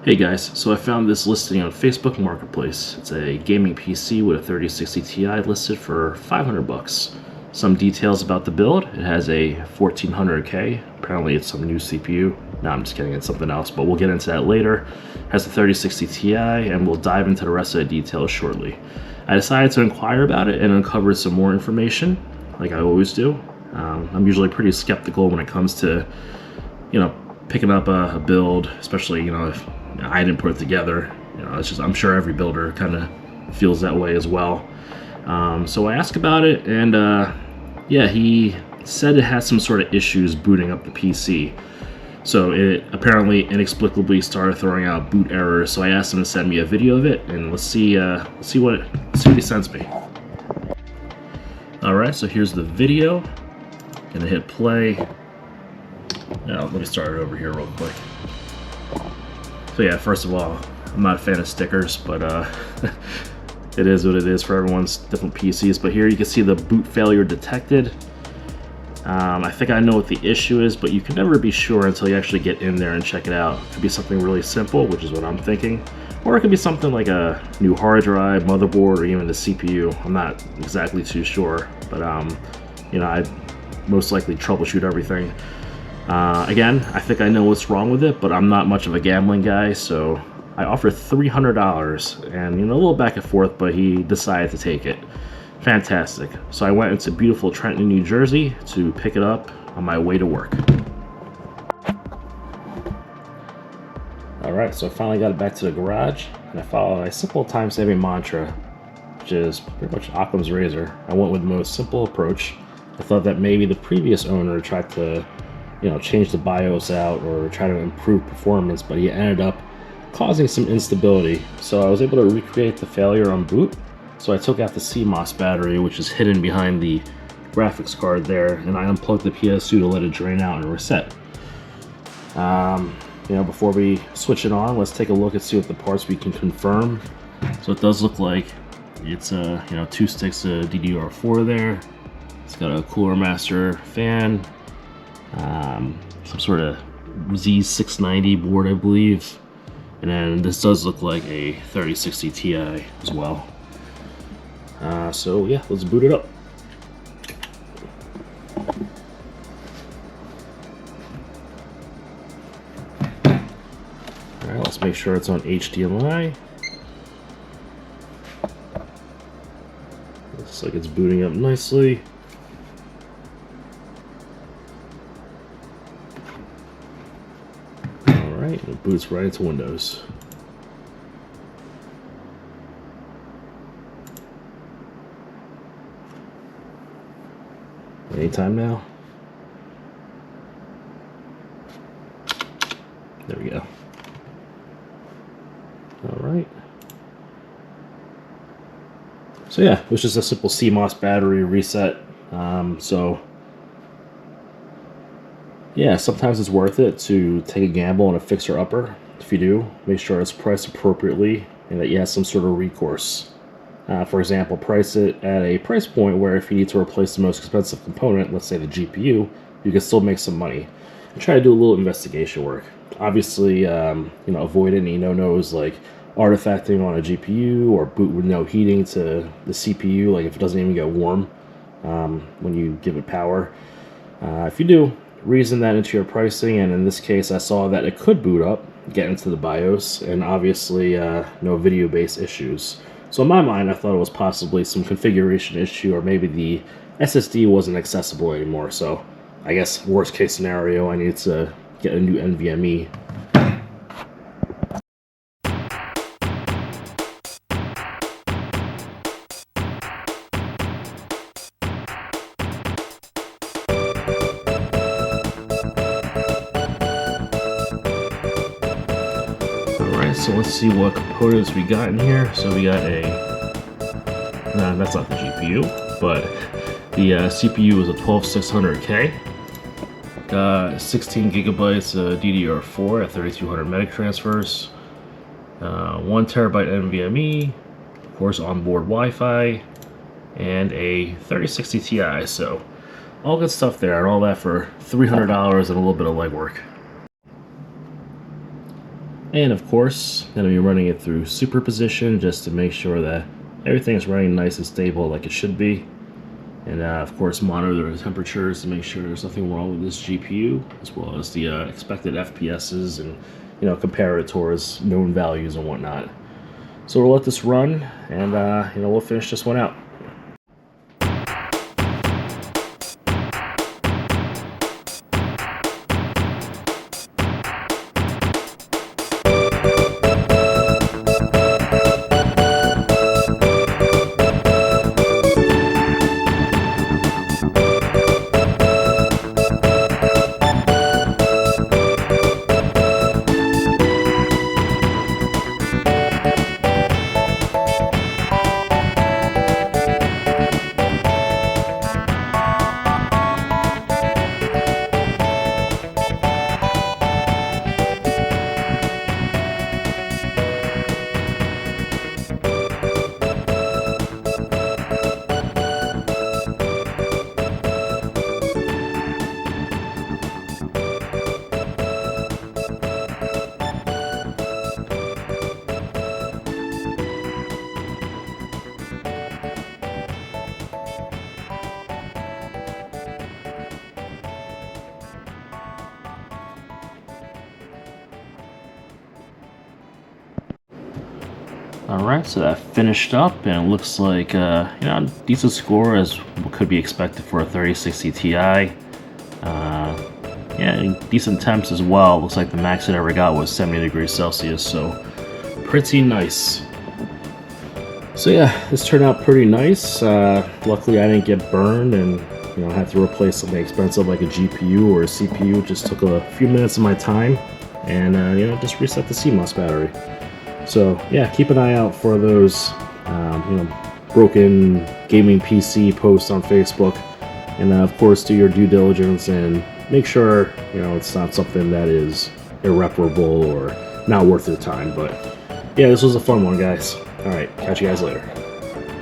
Hey guys, so I found this listing on Facebook Marketplace. It's a gaming PC with a 3060 Ti listed for 500 bucks. Some details about the build. It has a 1400K. Apparently it's some new CPU. No, I'm just kidding, it's something else, but we'll get into that later. It has a 3060 Ti and we'll dive into the rest of the details shortly. I decided to inquire about it and uncover some more information, like I always do. I'm usually pretty skeptical when it comes to, picking up a build, especially, if I didn't put it together. It's just, I'm sure every builder kind of feels that way as well. So I asked about it, and yeah, he said it has some sort of issues booting up the PC. So it apparently inexplicably started throwing out boot errors. So I asked him to send me a video of it, and let's see what he sends me. All right, so here's the video. Gonna hit play. Now let me start it over here real quick. So yeah, first of all, I'm not a fan of stickers, but it is what it is for everyone's different PCs. But here you can see the boot failure detected. I think I know what the issue is, but you can never be sure until you actually get in there and check it out. It could be something really simple, which is what I'm thinking, or it could be something like a new hard drive, motherboard, or even the CPU. I'm not exactly too sure, but I most likely troubleshoot everything. Again, I think I know what's wrong with it, but I'm not much of a gambling guy, so I offered $300, and a little back and forth, but he decided to take it. Fantastic. So I went into beautiful Trenton, New Jersey to pick it up on my way to work. Alright, so I finally got it back to the garage, and I followed a simple time-saving mantra, which is pretty much Occam's razor. I went with the most simple approach. I thought that maybe the previous owner tried to change the BIOS out or try to improve performance, but he ended up causing some instability. So I was able to recreate the failure on boot. So I took out the CMOS battery, which is hidden behind the graphics card there, and I unplugged the PS2 to let it drain out and reset. Before we switch it on, let's take a look and see what the parts we can confirm. So it does look like it's 2 sticks of DDR4 there. It's got a Cooler Master fan, some sort of Z690 board, I believe, and then this does look like a 3060 Ti as well. So yeah, let's boot it up. Alright, let's make sure it's on HDMI. Looks like it's booting up nicely. Alright, it boots right into Windows. Anytime now. There we go. Alright. So yeah, it was just a simple CMOS battery reset. So yeah, sometimes it's worth it to take a gamble on a fixer-upper. If you do, make sure it's priced appropriately and that you have some sort of recourse. For example, price it at a price point where if you need to replace the most expensive component, let's say the GPU, you can still make some money. And try to do a little investigation work. Obviously, avoid any no-nos like artifacting on a GPU or boot with no heating to the CPU, like if it doesn't even get warm when you give it power. If you do, reason that into your pricing, and in this case I saw that it could boot up, get into the BIOS, and obviously no video-based issues. So in my mind, I thought it was possibly some configuration issue, or maybe the SSD wasn't accessible anymore. So I guess worst case scenario, I need to get a new NVMe. Alright, so let's see what components we got in here. So we got no, that's not the GPU, but the CPU is a 12600K. Got 16 gigabytes of DDR4 at 3200 meg transfers. 1 terabyte NVMe, of course onboard Wi-Fi, and a 3060 Ti. So all good stuff there, and all that for $300 and a little bit of legwork. And of course, going to be running it through superposition just to make sure that everything is running nice and stable like it should be. And of course, monitor the temperatures to make sure there's nothing wrong with this GPU, as well as the expected FPSs, and compare it towards known values and whatnot. So we'll let this run, and we'll finish this one out. Alright, so that finished up, and it looks like decent score as could be expected for a 3060 Ti. Yeah, decent temps as well. Looks like the max it ever got was 70 degrees Celsius, so pretty nice. So yeah, this turned out pretty nice. Luckily I didn't get burned and had to replace something expensive like a GPU or a CPU. It just took a few minutes of my time, and just reset the CMOS battery. So yeah, keep an eye out for those broken gaming PC posts on Facebook, and of course do your due diligence and make sure it's not something that is irreparable or not worth your time. But yeah, this was a fun one, guys. All right, catch you guys later.